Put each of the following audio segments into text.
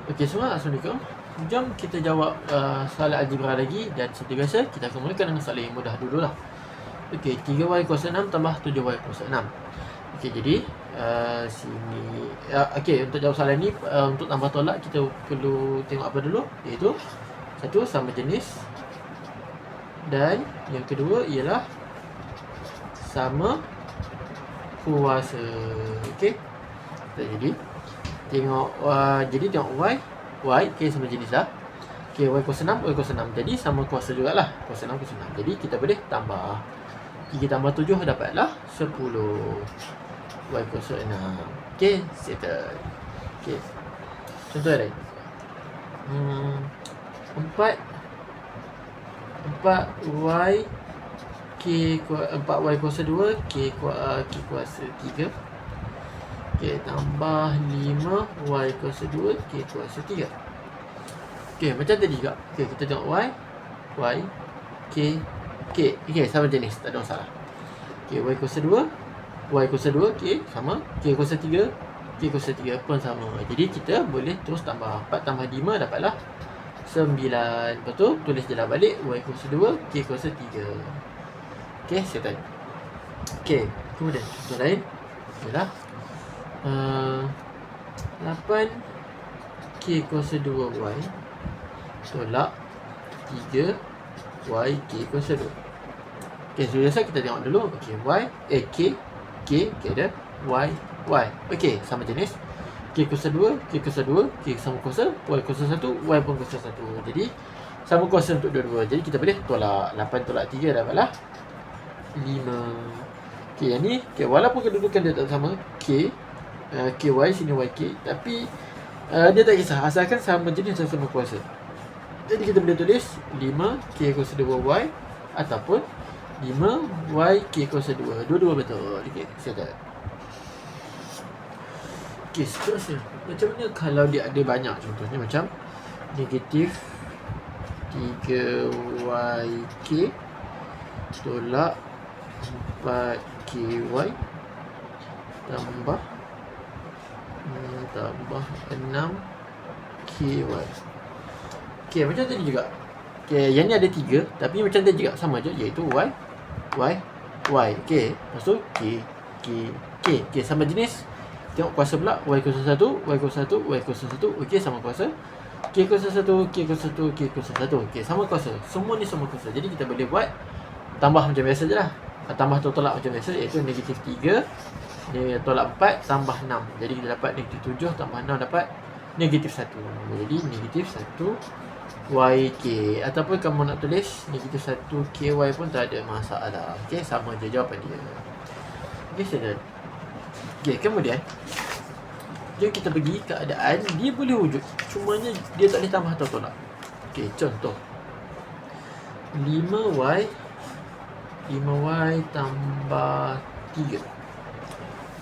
Okey, semua Assalamualaikum. Jom kita jawab soalan algebra lagi. Dan seperti biasa, kita akan mulakan dengan soalan yang mudah dululah. Okey, 3y kuasa 6 tambah 7y kuasa 6. Okey, jadi sini okey, untuk jawab soalan ni, untuk tambah tolak kita perlu tengok apa dulu, iaitu satu, sama jenis, dan yang kedua ialah sama kuasa. Okey, jadi tengok y, okey, sama jenis dah. Okey, y kuasa 6, y kuasa 6. Jadi sama kuasa jugalah. Kuasa 6 kuasa 6. Jadi kita boleh tambah. 3 tambah 7 dapatlah 10. Y kuasa 6. Okey, settle. Okey. Contoh lain. 4y kuasa 2 k kuasa 3. Okey, tambah 5y kuasa 2 k kuasa 3. Okey, macam tadi juga. Okey, kita tengok y, k. Okey, sama jenis, tak ada masalah. Okey, y kuasa 2, k sama, k kuasa 3, k kuasa 3 pun sama. Jadi kita boleh terus tambah. 4 tambah 5 dapatlah 9. Lepas tu tulis je lah balik y kuasa 2, k kuasa 3. Okey, settle. Okey, kemudian contoh lain ialah 8 k kuasa 2y tolak 3 y k kuasa 2. Okey, sudah selesai, kita tengok dulu. Okey, k ada y. Okey, sama jenis. K kuasa 2, k sama kuasa, y kuasa 1, y pun kuasa 1. Jadi sama kuasa untuk dua-dua. Jadi kita boleh tolak. 8 tolak 3 dapatlah 5. Okey, yang ni, walaupun kedudukan dia tak sama, ky, sini yk, tapi dia tak kisah, asalkan sama jenis dan sama kuasa. Jadi kita boleh tulis 5 k kuasa 2y ataupun 5 y k kuasa 2. Dua-dua betul. Okey, settle. Okey, seterusnya, macam mana kalau dia ada banyak? Contohnya macam negatif 3yk tolak 4ky tambah 6ky. Okey, macam tadi juga. Okey, yang ni ada 3, tapi macam tadi juga sama je, iaitu y. Okey, lepas tu k. Okey, sama jenis. Tengok kuasa pula, y kuasa 1, y kuasa 1, y kuasa 1. Okey, sama kuasa. K kuasa 1, k kuasa 1, k kuasa 1. Okey, sama kuasa. Semua ni sama kuasa. Jadi kita boleh buat tambah macam biasa je lah. Tambah atau tolak macam biasa, iaitu negatif 3 dia tolak 4 tambah 6. Jadi kita dapat negatif 7 tambah 6 dapat negatif 1. Jadi negatif 1 yk. Ataupun kamu nak tulis negatif 1 ky pun tak ada masalah. Okey, sama je jawapan dia. Okey, sudah. Okey, kemudian jom kita pergi keadaan dia boleh wujud, cumanya dia tak boleh tambah atau tolak. Okey, contoh 5y tambah 3.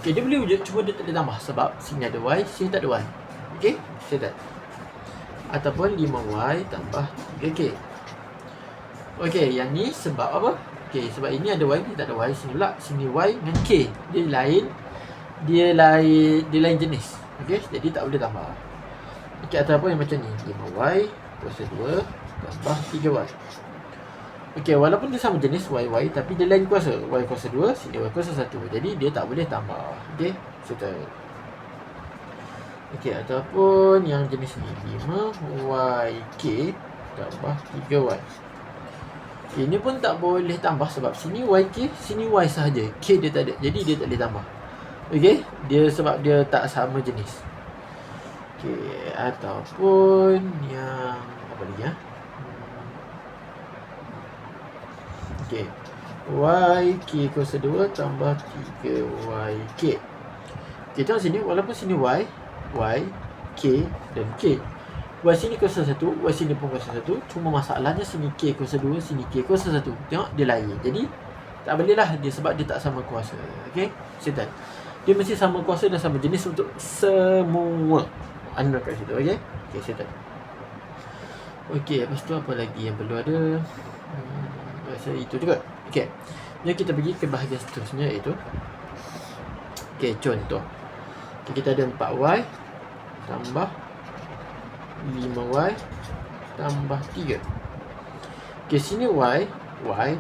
Okey, dia boleh wujud, cuma dia tak boleh tambah sebab sini ada y, sini tak ada y. Okey, settle. Ataupun 5y tambah 3k. Okey, yang ni sebab apa? Okey, sebab ini ada y, ni tak ada y. Sini pula, sini y dengan k. Dia lain jenis. Okey, jadi tak boleh tambah. Okey, ataupun yang macam ni, 5y kuasa 2 tambah 3y. Okey, walaupun dia sama jenis y, tapi dia lain kuasa. Y kuasa 2, sini y kuasa 1. Jadi dia tak boleh tambah. Okey, settle. Okey, ataupun yang jenis ni, 5yk tambah 3y. Ini pun tak boleh tambah sebab sini yk, sini y sahaja. K dia tak ada. Jadi dia tak boleh tambah. Okey, dia sebab dia tak sama jenis. Okey, ataupun yang apa lagi ya? Okey, yk kuasa 2 tambah 3yk. Okey, tengok sini, walaupun sini y, k dan k. Y sini kuasa 1, y sini pun kuasa 1. Cuma masalahnya sini k kuasa 2, sini k kuasa 1. Tengok, dia lain. Jadi tak boleh lah dia sebab dia tak sama kuasa. Okey, settle. Dia mesti sama kuasa dan sama jenis untuk semua. Anda kat situ, okey? Okey, settle. Okey, lepas tu apa lagi yang perlu ada? Rasa itu juga. Okey, jom kita pergi ke bahagian seterusnya, iaitu okey, contoh. Okay, kita ada 4y tambah 5y tambah 3. Okey, sini y,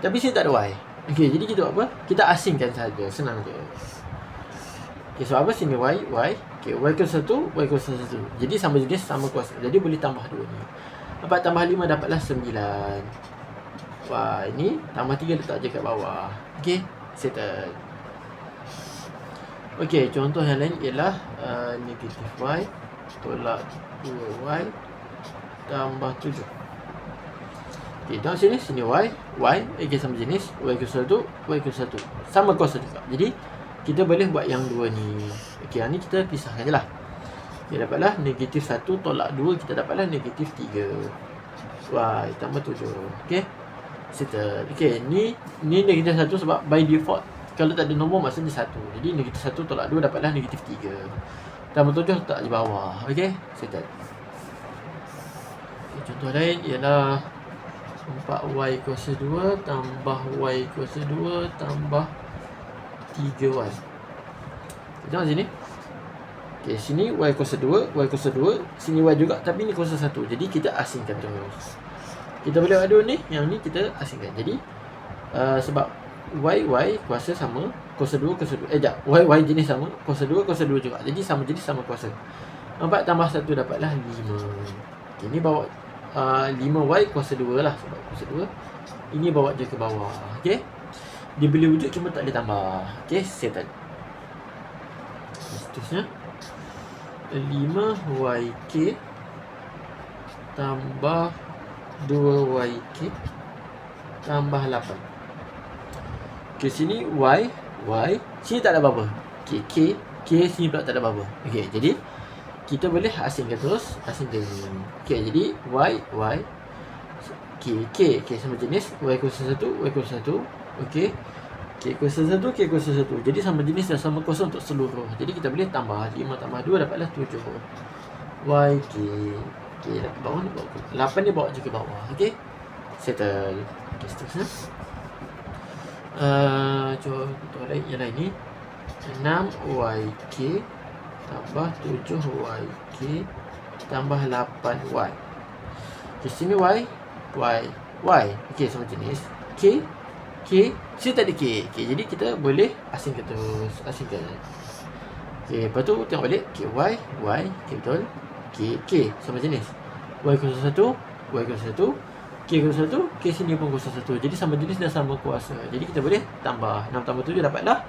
tapi sini tak ada y. Okey, jadi kita buat apa? Kita asingkan saja, senang je. Okey, so apa sini y. Okey, y ke 1, y ke 1. Jadi sama jenis, sama kuasa. Jadi boleh tambah 2 ni. 4 tambah 5 dapatlah 9. Wah, ini tambah 3 letak je kat bawah. Okey, settle. Okey, contoh yang lain ialah negatif y tolak 2y tambah 7. Okey, dalam sini y, okey sama jenis, y ke 1, y ke 1. Sama kuasa juga. Jadi kita boleh buat yang dua ni. Okey, yang ni kita pisahkan je lah. Okey, dapatlah negatif 1 tolak 2, kita dapatlah negatif 3. Y tambah 7. Okey, settle. Okey, ni negatif 1 sebab by default kalau tak ada nombor maksudnya 1. Jadi negatif 1 tolak 2 dapatlah negatif 3. Tambah 7 letak di bawah. Okey, settle. Okay, contoh lain ialah 4y kuasa 2 tambah y kuasa 2 tambah 3y. Tengok sini. Okey, sini y kuasa 2, y kuasa 2, sini y juga tapi ni kuasa 1. Jadi kita asingkan terus. Kita boleh ada ni, yang ni kita asingkan. Jadi sebab y kuasa sama, kuasa 2 kuasa 2. Y jenis sama, kuasa 2 juga. Jadi sama jenis sama kuasa. 4 tambah 1 dapatlah 5. Okay, ni bawa 5y kuasa 2 lah sebab kuasa 2. Ini bawa je ke bawah. Okey. Dia boleh wujud cuma tak boleh tambah. Okey, settle. Seterusnya 5yk tambah 2yk tambah 8. Okey, sini y, sini tak ada apa-apa. Okey, k sini pula tak ada apa-apa. Okey, jadi kita boleh asingkan terus, asingkan ni. Okey, jadi y, k sama jenis, y kuasa 1, y kuasa 1. Okey. K kuasa 1, k kuasa 1. Jadi sama jenis dan sama kuasa untuk seluruh. Jadi kita boleh tambah 5 tambah 2 dapatlah 7. Yk. Okey, dapat bawah ni bawa 8 ni bawa je ke bawah. Okey. Settle. Okey, seterusnya. Contoh lain ialah ini 6yk tambah 7yk tambah 8y. Okey, sini y. Okey, sama jenis. K sini tak ada k. Okey, jadi kita boleh asingkan terus, asingkan. Okey, lepas tu tengok balik. Ky, k betul. K sama jenis. Y kuasa 1, y kuasa 1. K kuasa 1, K sini pun kuasa 1. Jadi sama jenis dan sama kuasa. Jadi kita boleh tambah 6 tambah 7 dapatlah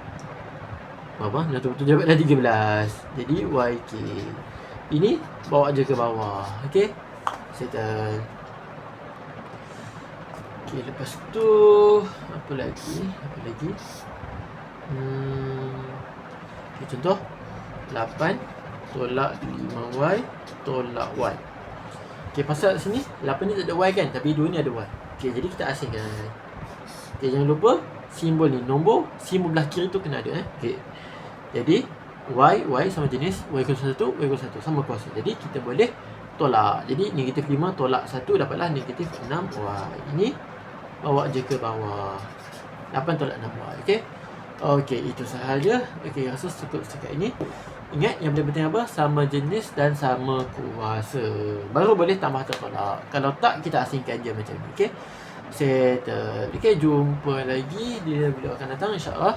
berapa? 6 tambah 7 dapatlah 13. Jadi YK. Ini bawa je ke bawah. Okey. Settle. Okey, lepas tu apa lagi? Okey, contoh 8 tolak 5y tolak y. Okey, pasal sini 8 ni tak ada y kan, tapi 2 ni ada y. Okey, jadi kita asingkan. Okey, jangan lupa simbol ni, nombor simbol belah kiri tu kena ada Okey. Jadi y sama jenis, y kuasa 1, y kuasa 1 sama kuasa. Jadi kita boleh tolak. Jadi negatif 5 tolak 1 dapatlah negatif 6y. Ini bawa je ke bawah. 8 tolak 6y. Okey. Okey, itu sahaja. Okey, rasa cukup setakat ini. Ingat yang paling penting apa? Sama jenis dan sama kuasa. Baru boleh tambah atau tolak. Kalau tak, kita asingkan je macam ni. Okey. Settle. Okey, jumpa lagi di video akan datang insya-Allah.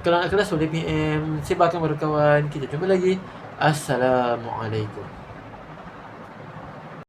Kalau nak kelas boleh PM, sebarkan kepada kawan. Kita jumpa lagi. Assalamualaikum.